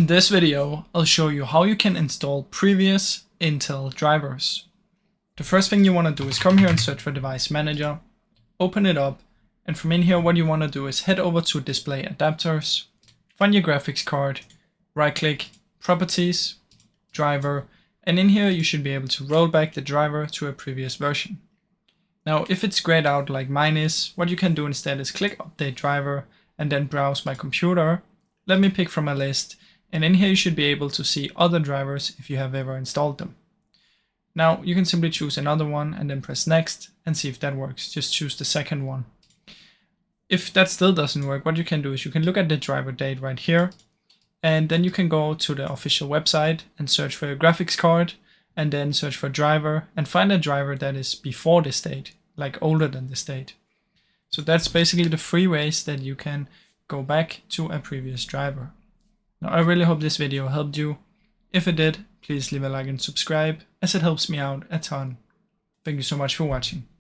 In this video, I'll show you how you can install previous Intel drivers. The first thing you want to do is come here and search for Device Manager, open it up, and from in here what you want to do is head over to Display Adapters, find your graphics card, right click, Properties, Driver, and in here you should be able to roll back the driver to a previous version. Now if it's grayed out like mine is, what you can do instead is click Update Driver and then browse my computer. Let me pick from a list. And in here you should be able to see other drivers if you have ever installed them. Now you can simply choose another one and then press next and see if that works. Just choose the second one. If that still doesn't work, what you can do is you can look at the driver date right here, and then you can go to the official website and search for your graphics card and then search for driver and find a driver that is before this date, like older than this date. So that's basically the 3 ways that you can go back to a previous driver. Now, I really hope this video helped you. If it did, please leave a like and subscribe, as it helps me out a ton. Thank you so much for watching.